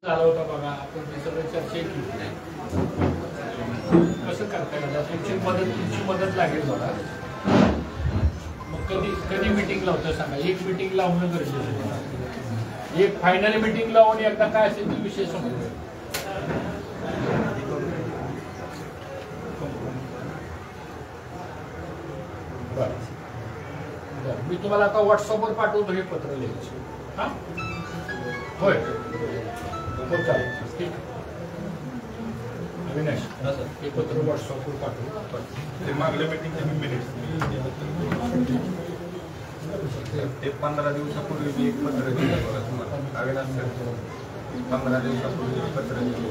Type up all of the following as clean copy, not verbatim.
झाला होता बघा, आपण ते सगळं चर्चा केली. कसं करता येईल, तुमची मदत लागेल बघा. मग कधी मीटिंग लावतं सांगा. एक मीटिंग लावणं गरजेचं आहे. एक फायनल मीटिंग लावून एकदा काय असेल तो विषय समजून मी तुम्हाला आता व्हॉट्सअपवर पाठवतो हे पत्र लिहायचं. हा होय हो चालेल ठीक. अविनाश हे पत्र व्हॉट्सअपवर पाठवू. ते मागल्या मीटिंगचे मिनिट्स ते 15 दिवसापूर्वी मी एक पत्र दिलं बघा तुम्हाला. अविनाश सर 15 दिवसापूर्वी एक पत्र दिलं.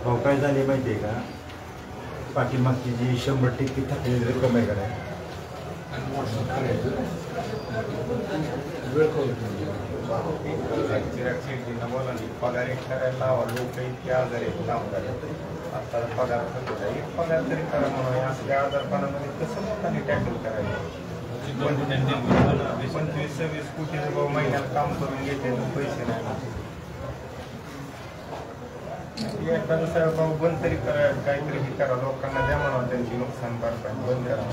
भाऊ काय झाले माहिती आहे का, पाठीमागची जी 100% थकलेली रक्कम आहे का नाही, पगार एक करायला लावा. लोक इतके आजार आहेत कामगार. आता पगार एक पगार तरी करा म्हणून असल्या आजारपणामध्ये कसं लोकांनी टॅकल करायचं. 25-26 कोटी भाऊ महिन्यात काम करून घेते पैसे नाही. एकदा दुसऱ्या भाऊ बंद तरी करा, काहीतरी हे करा. लोकांना द्या म्हणून त्यांची नुकसान भरपाई बंद करा.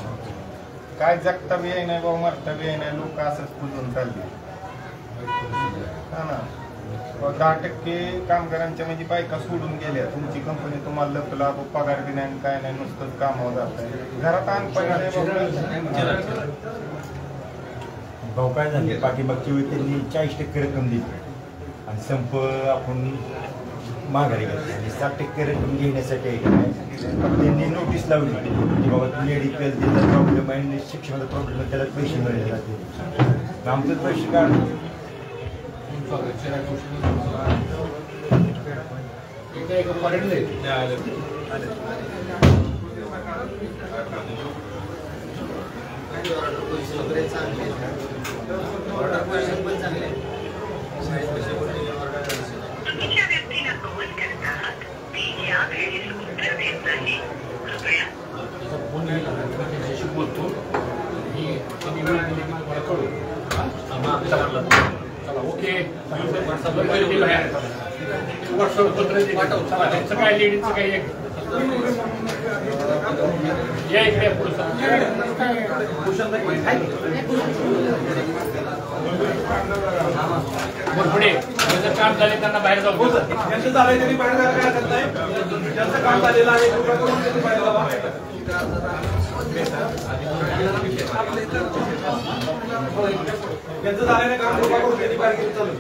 काय जगता बी आहे नाही भाऊ, मरता बी आहे नाही. लोक असंच कुजून चालले. हा ना 10% कामगारांच्या म्हणजे बायका सोडून गेल्या. तुमची कंपनी तुम्हाला लपला पगार बी नाही काय नाही, नुसतंच कामावर जात आहे. घरात भाऊ काय झाले, पाठीमागची वेळी त्यांनी 40% रक्कम दिली आणि संप आपण माघारी घेतली आणि 60% रक्कम घेण्यासाठी त्यांनी नोटीस लावली की बाबा मेडिकल त्याचा प्रॉब्लेम आहे, शिक्षणाचा प्रॉब्लेम आहे, त्याला पैसे मिळाले जाते. आमचं पैसे काढून ओके पत्र काय लेडीजचं काही या इकडे पुढे जर काम झाले त्यांना बाहेर जाऊ. ज्यांचं झालंय त्यांनी बाहेर जायला काय हरकत नाही. ज्यांचं काम झालेलं आहे बाहेर जावा. ज्यांचं झालेलं काम करून त्यांनी बाहेर गेली चालू.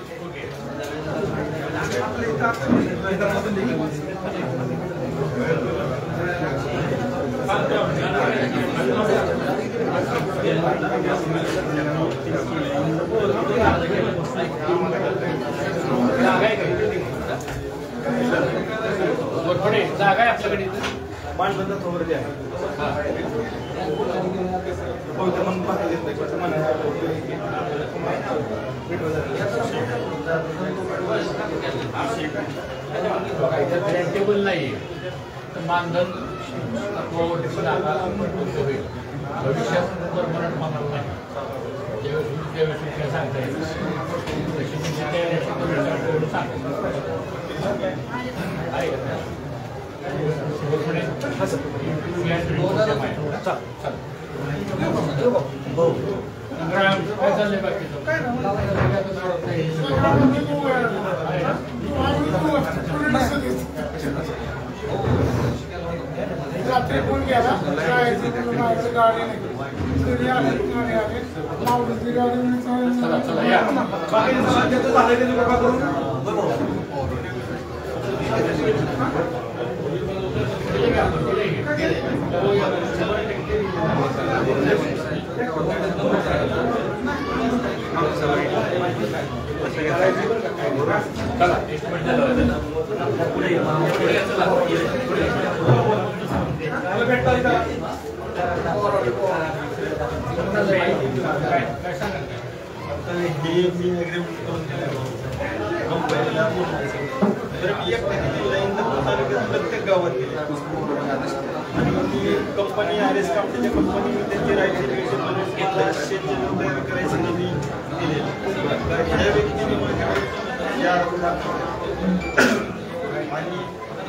जागा आहे आपल्याकडे माणबंद थोडं आहे. टेबल नाही मानधन जागा होईल. भविष्यात परमनंट मानत नाही. त्यावेळेस काय सांगता येईल काय चाललंय बाकी रात्री कोण गेला गाडी प्रत्येक गावात ही कंपनी RS कापडीच्या कंपनी त्यांची राहायची घेतलं शेतजमीन तयार करायची निधी दिलेली त्या व्यक्तीने माझ्याकडे 4 लाख आणि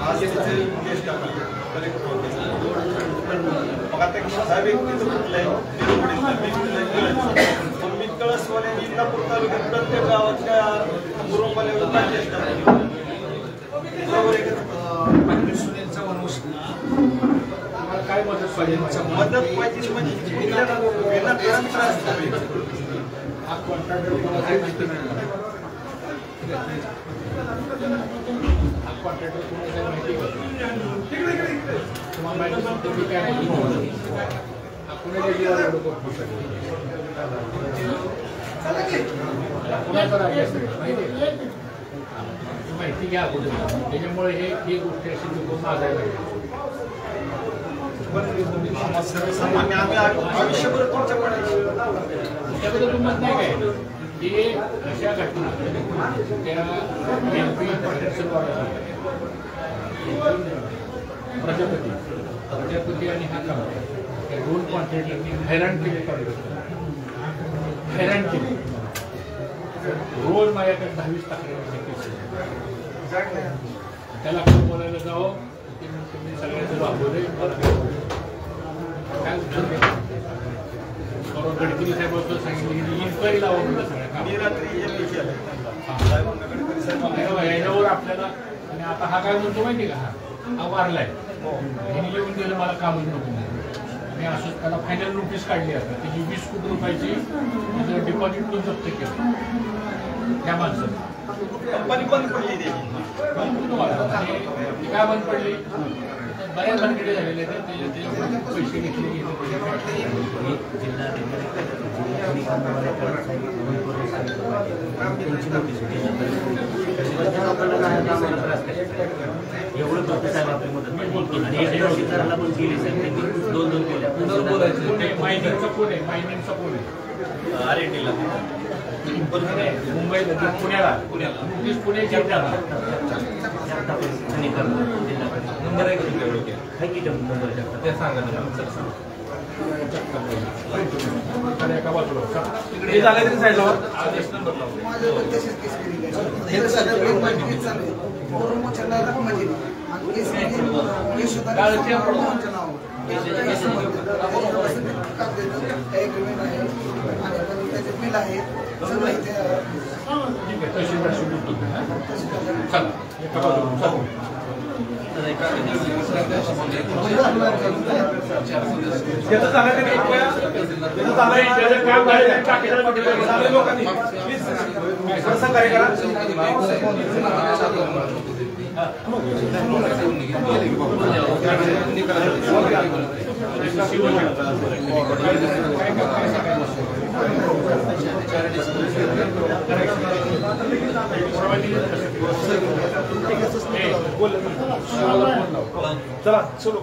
आज त्याचे गेस्ट कलेक्टर होते मग आता ह्या व्यक्तीचं कुठलं आहे पण मी कळसवाल्याने इंदापूर तालुक्यात प्रत्येक गावातल्या मुरुंबाल्यावर काढले असतात बरोबर आहे का सुनील चव्हाण तुम्हाला काय मदत पाहिजे मदत पाहिजे म्हणजे विनाकारण त्रास हा कॉन्ट्रॅक्टर कोणाचा आहे माहिती नाही हा कॉन्ट्रॅक्टर कोणाचा आहे माहिती का तुम्हाला माहिती आहे तुम्ही काय हा कुणाच्या जीवावर एवढं करतो कुणाचा राग आहे माहिती आहे माहिती घ्या अगोदर त्याच्यामुळे ही गोष्टी अशी लोक मागायला सर्वसामान्य आम्ही आयुष्यभर तुमच्याकडे तुमत नाही काय की अशा घटना त्या MP प्रजापती आणि हा काम या 2 कॉन्ट्रॅक्टरनी हैराण केले रोज माझ्याकडे 10-20 तक्रारी त्याला आपण बोलायला जावं तुम्ही सगळ्यांचं वापरले काय बरोबर गडकरी साहेबांचं सांगितलं की इन्क्वायरी लावा म्हणलं सगळ्या याच्यावर आपल्याला आणि आता हा काय म्हणतो माहिती का हा वारलाय ह्याने येऊन गेलं मला कामच नको मी असं त्याला फायनल नोटीस काढली आता त्याची 20 कोटी रुपयाची डिपॉझिट पण जप्त केलं त्या माणसाने कंपनी बंद पडली काय बंद पडली बऱ्याच भानगडी झालेले पैसे घेतले एवढं डॉक्टर साहेब आपली मदत आणि शेतकऱ्याला पण केली साहेब त्यांनी 2 केल्या मायनिंगचा कोण आहे मायनिंगचा कोण आहे R&D ला मुंबईला पुण्याला पुण्याची नंबर आहे नंबर ते सांगा एका बाजूला तिकडे झालं तरी साईडला आदेश नंबर चला चलो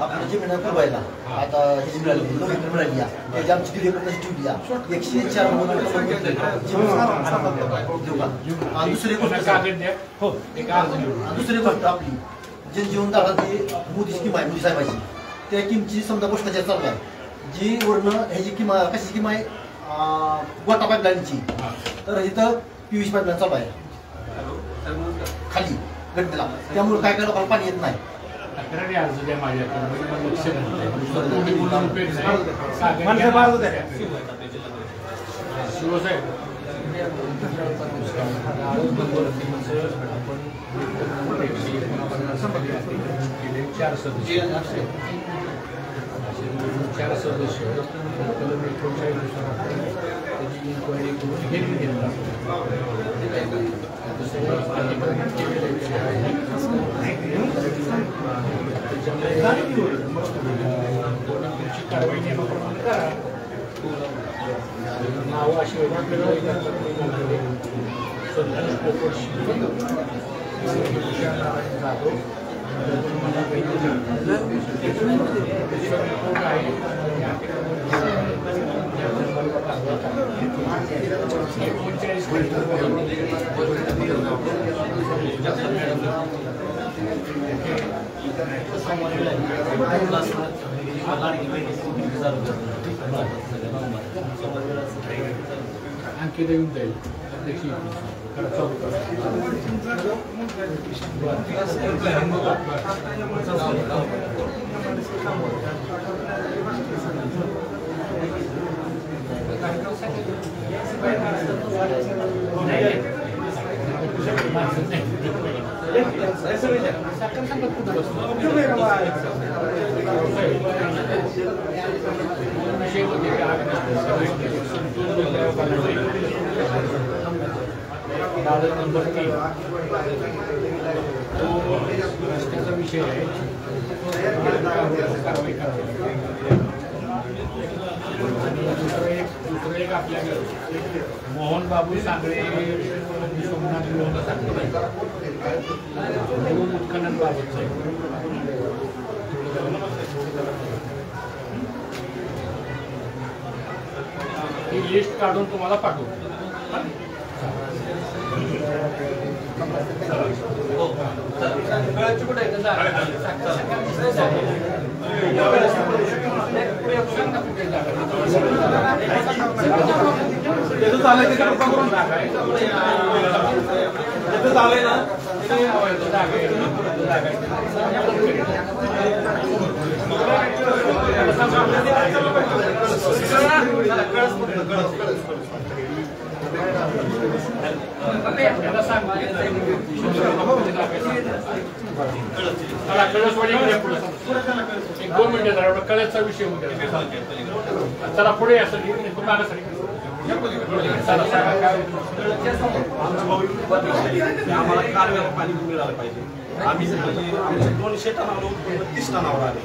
आपण जी मिळणार पुरवायला आता ह्याची मिळाली त्याची आमची डिले पण ठेवली 104 दुसरी गोष्ट आपली जनजीवन काळाची मोदी स्कीम आहे मोदी साहेबांची त्या किमची समजा गोष्टाच्या चालू आहे जी वर्ण ह्याची किंमा कशाची किंमा आहे गोटा पाईपलाईनची तर इथं PVC पाईपलाईन चालू आहे खाली गड्डीला त्यामुळे काय काय लोकांना पाणी येत नाही तक्रारी अर्ज द्या माझ्याकडे लक्ष शिवसाहेब चार सदस्य 4 सदस्य कलम 39 त्याची इन्क्वायरी करून घेतली घेतला कारवाई नियमाप्रमाणे करा नाव अशी जाधव आणखी देऊन जाईल नंबर 3 रस्त्याचा विषय आहे कारवाई करावी दुसरं एक आपल्याकडे मोहन बाबू सांगळे सोमनाथ लोह सांगळे उत्खनन बाबतचं आहे ही लिस्ट काढून तुम्हाला पाठवतो एक 2 मिनिटं जरा कळ्याचा विषय होता चला पुढे असं आम्हाला कारव्याला पाणी मिळालं पाहिजे आम्ही आमच्या 200 टनावर 32 टनावर आले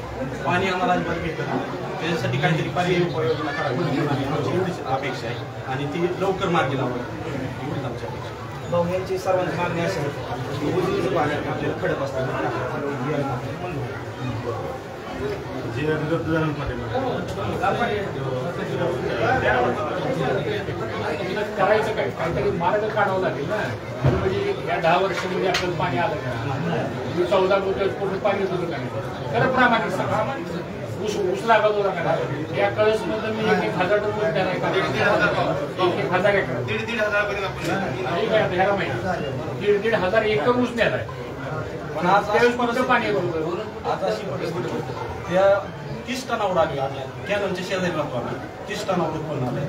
पाणी आम्हाला अजिबात भेटत नाही त्याच्यासाठी काहीतरी पर्यायी उपाययोजना करावी आमची एवढीच अपेक्षा आहे आणि ती लवकर मार्गी लावावी एवढीच आमची अपेक्षा भाऊ यांची सर्वांची मागणी असेल उजनीचं पाणी आपल्याला खडक असतं करायचं काय काहीतरी मार्ग काढावा लागेल ना म्हणजे या 10 वर्षामध्ये आपल्याला पाणी आलं का 14 कोटी पाणी होतं का खरं प्रामाणिक ऊस लागत होता का या कळसमध्ये मी 1,000 टन ऊस द्यायला 1,000 एकर 1,500 एकर ऊस द्यायला पण आज पाणी आज अशी परिस्थिती त्या 30 टनावर आली कॅनलच्या शेजारी राहतो आम्ही 30 टनावर उत्पन्न आलं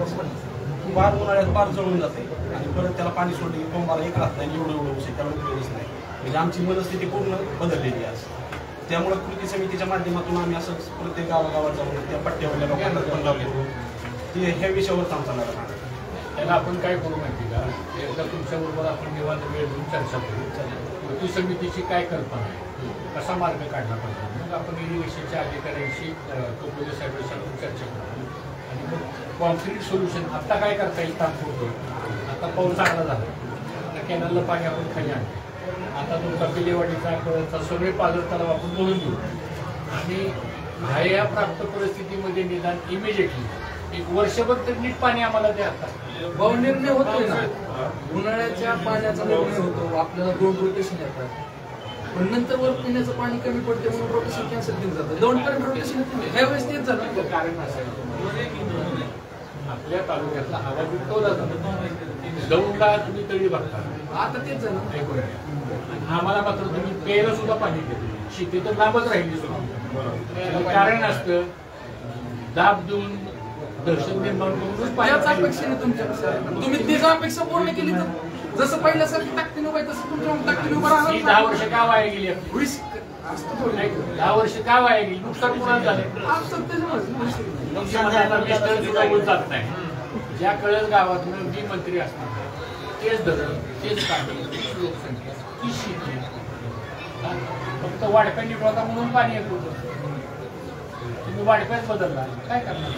फार उन्हाळ्यात फार जळून जाते आणि परत त्याला पाणी सोडलं की कोंबाला एक राहत नाही एवढं उसे त्याला उपयोगच नाही म्हणजे आमची मनस्थिती पूर्ण बदललेली आहे त्यामुळे कृती समितीच्या माध्यमातून आम्ही असं प्रत्येक गावागावात जाऊन त्या पट्ट्यावरल्या लोकांना पण लावले ते ह्या विषयावर काम चालणार आहे त्याला आपण काय करू माहिती का एकदा तुमच्याबरोबर आपण निवांत वेळ घेऊन चर्चा करू कृती समितीची काय कल्पना आहे कसा मार्ग काढला पाहिजे मग आपण इरिगेशनच्या अधिकाऱ्यांशी टोपले साहेबांशी चर्चा करू आणि मग कॉन्क्रीट सोल्युशन आता काय करता येईल तात्पुरतं आता पाऊस चांगला झाला आता कॅनलला पाणी आपण खाली आणतो आता तुमचा पिलेवाडीचा कळचा सगळे पालर तलाव आपण बोलून घेऊ आणि ह्या प्राप्त परिस्थितीमध्ये निदान इमिजिएटली एक वर्षभर तर नीट पाणी आम्हाला द्या आता भाऊ निर्णय होतोय ना उन्हाळ्याच्या पाण्याचा निर्णय होतो आपल्याला 2 रोटेशन येतात पण नंतर वर पिण्याचं पाणी कमी पडते म्हणून रोटेशन कॅन्सल केलं जातं 2 टाइम रोटेशन ह्या वेळेस तेच झालं कारण असेल आपल्या तालुक्यातला आवाज उठवला जातो जाऊन का तुम्ही तळी बघता आता तेच झालं आम्हाला मात्र तुम्ही प्यायला सुद्धा पाणी देतो शेती तर लांबच राहिली सुद्धा कारण असतं दाब देऊन दर्शन निर्माण करून त्याच अपेक्षेने तुमच्या तुम्ही तीच अपेक्षा पूर्ण केली तर जसं पहिल्यासारखी ताकदीने उभा तसं तुमच्या ताकदीने उभा राहणार 10 वर्ष का वाया गेली 10 वर्ष का वाया गेली नुकसान कुणाला झालं जात नाही ज्या कळस गावात जी मंत्री असतात तेच धरण तेच पाणी तीच लोकसंख्या तीच शेती फक्त वाढप्यांनी होता म्हणून पाणी येत होतं तुम्ही वाढप्यात बदलला काय करणार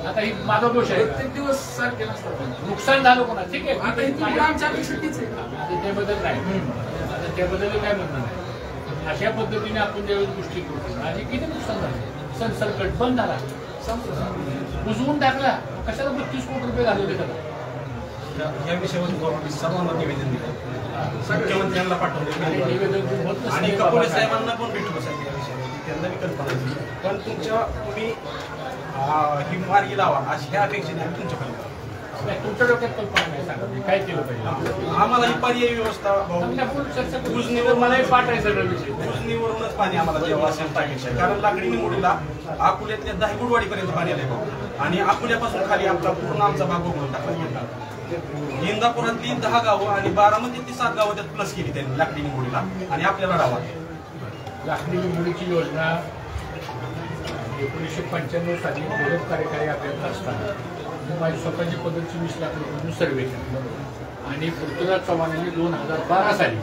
आता ही माझा दोष आहे प्रत्येक दिवस सारखे नसतात नुकसान झालं कोणा ठीक आहे आता आमच्या अपेक्षा तीच आहे त्याबद्दल नाही आता त्याबद्दल काय म्हणणं नाही अशा पद्धतीने आपण ज्यावेळेस गोष्टी करतो आधी किती नुकसान झालं, संसर्गट बंद झाला, बुजवून टाकला, कशाला 32 कोटी रुपये घालवले त्याला. या विषयावर सर्वांना निवेदन दिलं, मुख्यमंत्र्यांना पाठवले आणि कपोले साहेबांना पण भेटू साहेब या विषयावर, त्यांना मी कल्पना दिली. पण तुम्ही ही मार्गी लावा अशी ह्या अपेक्षेने आम्ही तुमच्याकडे तुमच्या डोक्यात कल्पना नाही सांगा काय केलं पाहिजे. आम्हाला ही पर्यायी व्यवस्था उजनीवर मलाही पाठायचं सगळं विषय. उजनीवरूनच पाणी आम्हाला जेव्हा असेल टाकायचं, कारण लाकडी निवडीला अकोल्यातल्या दहिगुडवाडीपर्यंत पाणी आलं आणि अकोल्यापासून खाली आपला पूर्ण आमचा भाग बघून टाकला. इंदापुरातली 10 गावं आणि बारामतीतली 7 गावं त्यात प्लस केली त्यांनी लाकडी निवडीला आणि आपल्याला डावा. लाकडी निवडीची योजना 1995 साली विरोध कार्यकारी आपल्याला असताना माझी स्वतःची पद्धतची 20 लाख रुपयांनी सर्वे केला आणि पृथ्वीराज चव्हाणांनी 2012 साली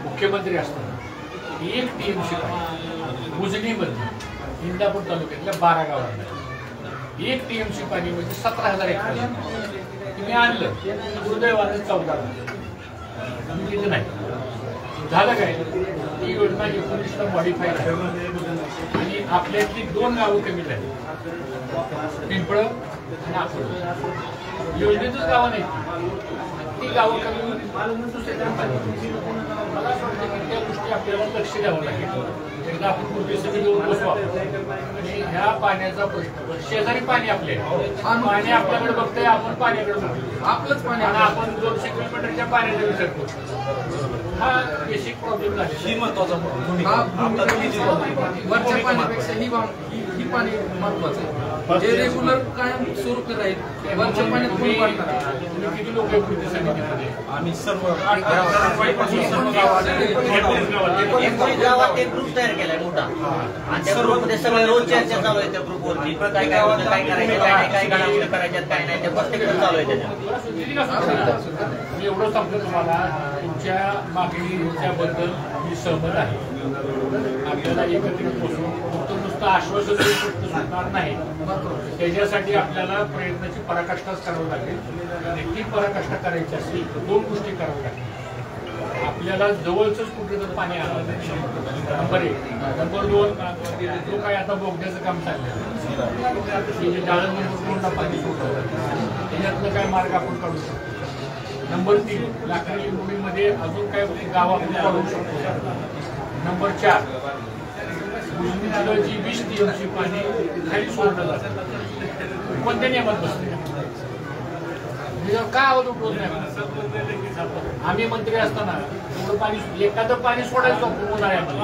मुख्यमंत्री असताना 1 TMC पाणी उजनीमध्ये इंदापूर तालुक्यातल्या 12 गावांना 1 TMC पाणी म्हणजे 17,000 एकर तुम्ही आणलं. दुर्दैवानं 14 तिथे नाही झालं काय. ती योजना 19ला मॉडिफाय झाली आणि आपल्यातली 2 गावं कमी झाली, पिंपळ आणि अकोला. योजनेतच गावं नाही ती गावं कमी दुसऱ्या. मला असं वाटतं की त्या गोष्टी आपल्याला लक्ष द्यावं लागेल. एकदा आपण कुठे सगळे येऊन बसू आणि ह्या पाण्याचा प्रश्न, शेजारी पाणी आपले पाणी आपल्याकडे बघतोय, आपण पाण्याकडे बघतो, आपलंच पाणी आणि आपण 200 किलोमीटरच्या पाण्याचा विचार करतो. हा बेसिक प्रॉब्लेम झाला. ही महत्वाचा वरच्या पाण्यापेक्षा ही पाणी महत्वाचं आहे, जे रेग्युलर कायम स्वरूपी राहील. वरच्या पाण्यात तुम्ही किती लोक आहे कृती समितीमध्ये? आम्ही सर्व गावात एक ग्रुप तयार केलाय मोठा आणि त्या ग्रुपमध्ये सगळे रोज चर्चा चालू आहे. त्या ग्रुपवरती काय काय होतं, काय करायचं, काय नाही, काय घडामोडी करायच्यात, काय नाही, ते प्रत्येक चालू आहे त्याच्यात. मी एवढं सांगतो तुम्हाला, तुमच्या मागणीच्याबद्दल मी सहमत आहे. आपल्याला एकत्रित बसून फक्त नुसतं आश्वासन सुटणार नाही, त्याच्यासाठी आपल्याला प्रयत्नाची पराकाष्ठाच करावी लागेल. नक्की पराकाष्ठा करायची असेल तर 2 गोष्टी कराव्या लागतील. आपल्याला जवळच कुठे जर पाणी आलं नंबर 1. नंबर 2, जो काय आता बोगद्याचं काम चाललंय, डाळंबा पाणी सोडलं त्याच्यातलं काय मार्ग आपण काढू शकतो. नंबर 3, लाकडी लिंबोळीमध्ये अजून काय गाव आपण काढू शकतो. नंबर 4, उजनीनगरची 20 TMC पाणी खाली सोडलं जातं. कोणत्या नियमात बसले काय आवड उठवत नाही. आम्ही मंत्री असताना एवढं पाणी, एखादं पाणी सोडायचं उन्हाळ्यामध्ये.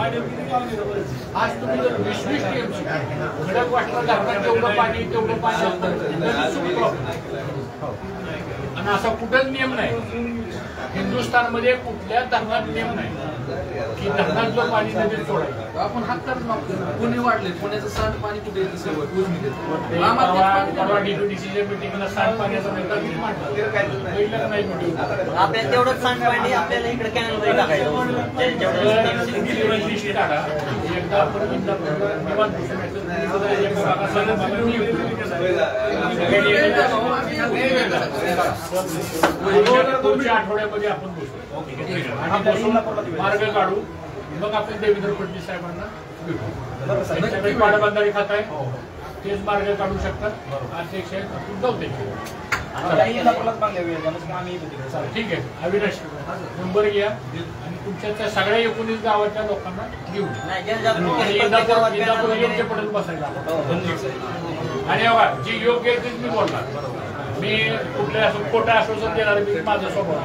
आज तुम्ही जर 20 TMC खडक वाटलं धरणात तेवढं पाणी आणि असा कुठंच नियम नाही. हिंदुस्थानमध्ये कुठल्या धरणात नियम नाही की धरणात जो पाणी नदीत सोडायचं. आपण हातात मागतो. पुणे वाढले, पुण्याचं सांडपाणी कुठे येतं DPDCच्या मिटिंगला सांडपाण्याचा मुद्दा किती मांडला नाही. आपल्याला तेवढंच सांडपाणी आपल्याला इकडे कॅनलमध्ये टाकायचं. एकदा आपण निवांत पुढच्या आठवड्यामध्ये आपण बसू, मार्ग काढू. मग आपण देवेंद्र फडणवीस साहेबांना भेटू. पाटबंधारे खात आहे, तेच मार्ग काढू शकतात. अध्यक्ष आपण जाऊ ठीक आहे. अविनाश नंबर घ्या आणि तुमच्या त्या सगळ्या 19 गावाच्या लोकांना घेऊन पडेल बसायला. आणि बघा जी योग्य आहे तेच मी बोलणार. मी कुठल्या खोटं आश्वासन देणार मी, माझा स्वभाव.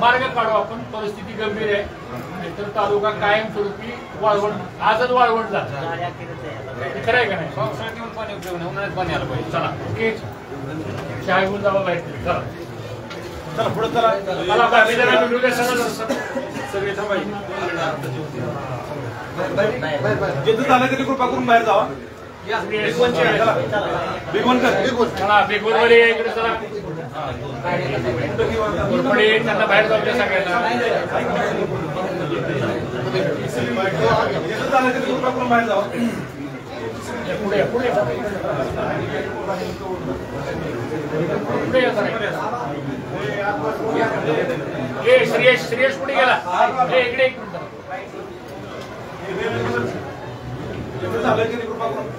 मार्ग काढू आपण. परिस्थिती गंभीर आहे, नाहीतर तालुका कायमस्वरूपी वाळवण, आजच वाळवण झालं. खरं आहे का नाही? पावसाळ्यात येऊन पाणी उपयोग नाही, उन्हाळ्यात पाणी आलं पाहिजे. चला ओके, चहा घेऊन जावं बाहेर. चला चला पुढे चला. सगळे थांबायचे. जिथं झालं तरी कृपा करून बाहेर जावा. बेगोनवर इकडे चला. त्यांना बाहेर जाऊ द्या सगळ्यांना. जिथं झालं तरी कृपा करून बाहेर जावा. पुढे पुढे श्रेयस पुढे गेला. इकडे एक मिनिट. झालं की कृपा करून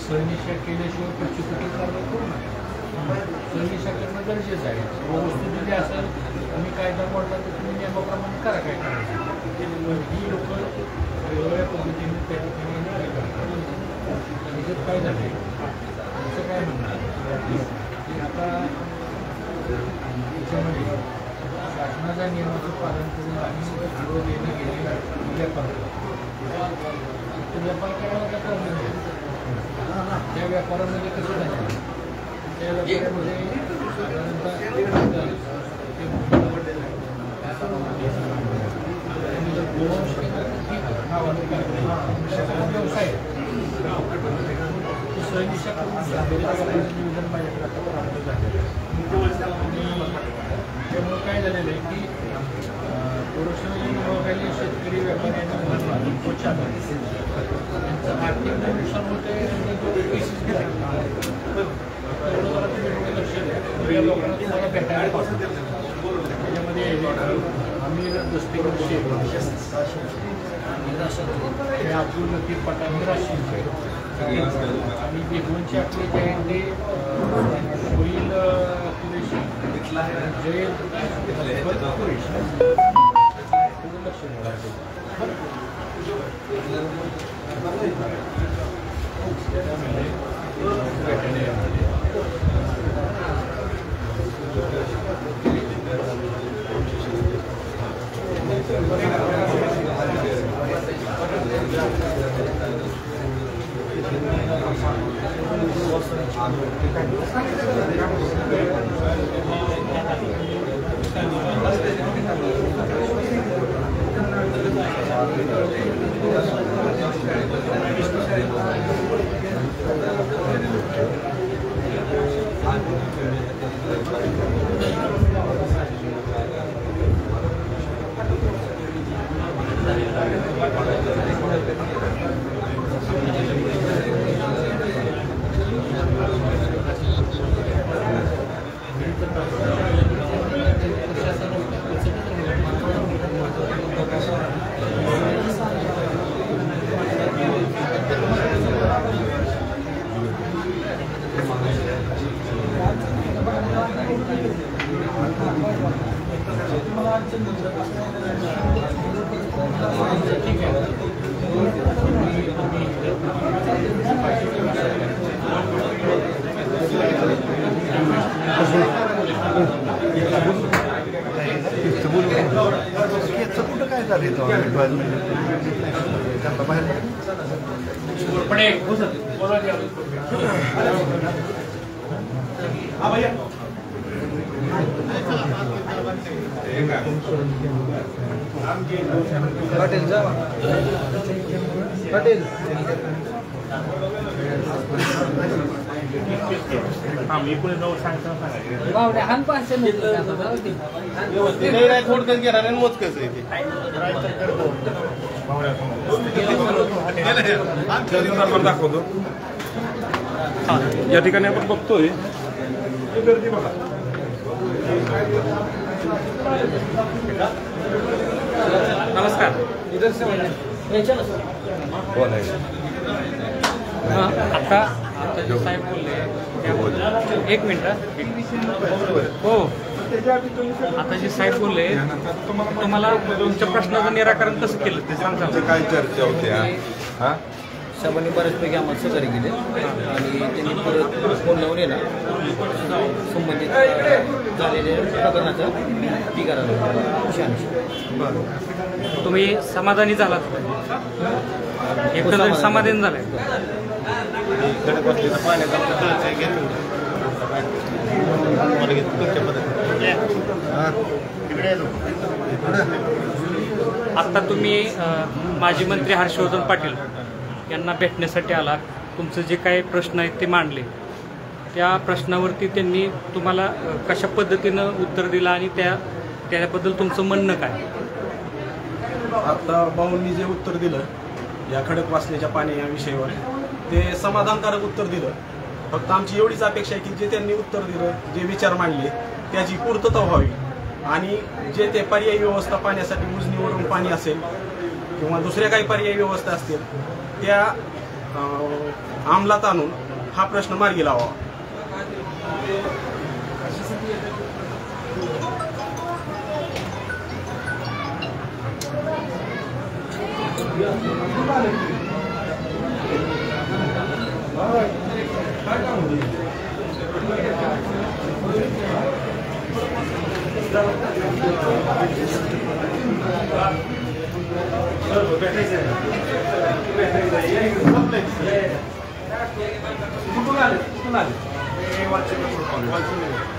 सहनिशा केल्याशिवाय प्रचिकुटी कारवाई करू नका. सहनिशा करणं गरजेचं आहे. वस्तुस्थिती असेल तुम्ही कायदा मोडला तर तुम्ही नियमाप्रमाणे करा काय करायचं. ही लोक वेगवेगळ्या पद्धतीने त्या ठिकाणी काय करतात. त्याच्यात काय झालं असं काय म्हणणार की आता त्याच्यामध्ये शासनाच्या नियमाचं पालन करून आणि विरोध येणे गेले व्यापार व्यापार करायला प्रॉब्लेम आहे. त्या व्यापारामध्ये कसं झालं त्या व्यापारामध्ये व्यवसाय सहनिशा करून निवेदन माझ्याकडे प्राप्त झालेलं आणि त्यामुळे काय झालेलं आहे की प्रोडक्शन विभागाने शेतकरी व्यापाऱ्यांना त्यांचं आर्थिक नुकसान होते लक्ष द्या लोकांना तुम्हाला भेटायला त्याच्यामध्ये आमिर दस्तेकर शेख अब्दुल लतीफ पठाण आणि बेगोनचे आपले जे आहेत ते होईल जय कुरेश लक्ष द्यावं थोडक्यात घेणार आणि मोजकच आहे दाखवतो. या ठिकाणी आपण बघतोय गर्दी बघा. नमस्कार. आता जे साहेब बोलले एक मिनिट हो आता जे साहेब बोलले तुम्हाला तुमच्या प्रश्नाचं निराकरण कसं केलं ते सांगा. काय चर्चा होते साहेबांनी बऱ्याचपैकी आम्हाला सहकार्य केले आणि त्यांनी परत फोन लावून येणार संबंधित झालेल्या प्रकरणाचं ती करायला. तुम्ही समाधानी झालात एकंदरीत समाधान झालंय. आता तुम्ही माजी मंत्री हर्षवर्धन पाटील यांना भेटण्यासाठी आलात. तुमचं जे काही प्रश्न आहेत ते मांडले. त्या प्रश्नावरती त्यांनी तुम्हाला कशा पद्धतीनं उत्तर दिलं आणि त्याबद्दल तुमचं म्हणणं काय. आता भाऊंनी जे उत्तर दिलं या खडकवासल्याच्या पाणी या विषयावर ते समाधानकारक उत्तर दिलं. फक्त आमची एवढीच अपेक्षा आहे की जे त्यांनी उत्तर दिलं जे विचार मांडले त्याची पूर्तता व्हावी आणि जे ते पर्यायी व्यवस्था पाण्यासाठी उजनीवरून पाणी असेल किंवा दुसऱ्या काही पर्यायी व्यवस्था असतील त्या अंमलात आणून हा प्रश्न मार्गी लावावा.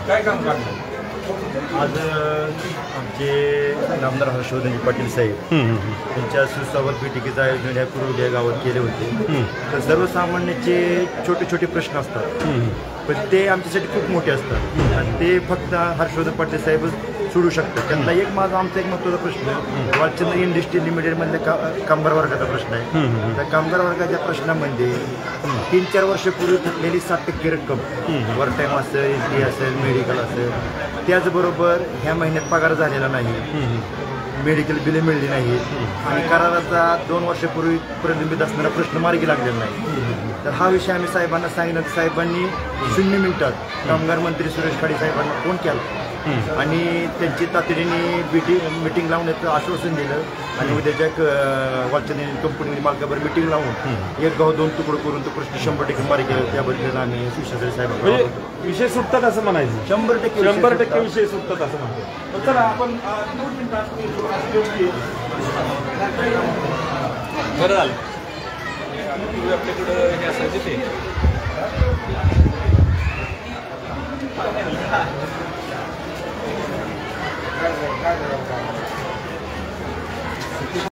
काय काम काढलं आज आमचे नामदार हर्षवर्धन पाटील साहेब त्यांच्या सुस्वागत बैठकीचं आयोजन या कुरुल गावात केले होते. तर सर्वसामान्याचे छोटे छोटे प्रश्न असतात पण ते आमच्यासाठी खूप मोठे असतात आणि ते फक्त हर्षवर्धन पाटील साहेबच सोडू शकतात. त्यांना एक माझा आमचा एक महत्त्वाचा प्रश्न वालचंद्र इंडस्ट्री लिमिटेडमधल्या कामगार वर्गाचा प्रश्न आहे. त्या कामगार वर्गाच्या प्रश्नामध्ये 3-4 वर्षापूर्वी थकलेली 7% रक्कम वर टाईम असेल एस टी असेल मेडिकल असेल त्याचबरोबर ह्या महिन्यात पगार झालेला नाही मेडिकल बिले मिळली नाही आणि कराराचा 2 वर्षापूर्वी प्रलंबित असणारा प्रश्न मार्गी लागलेला नाही. तर हा विषय आम्ही साहेबांना सांगितलं. साहेबांनी 0 मिनिटात कामगार मंत्री सुरेश खाडे साहेबांना फोन केला आणि त्यांची तातडीने मिटिंग लावून याचं आश्वासन दिलं आणि उद्याच्या वालचंद्र कंपनी मालकावर मिटिंग लावून एक गाव 2 तुकडं करून तो प्रश्न 100% मार्गी केला. त्याबद्दल आम्ही सुशासन साहेबांना विषय सुटतात असं म्हणायचं. 100% विषय सुटतात असं म्हणतो. चला आपण बरं झालं आपल्याकडं हे असायचं ते काय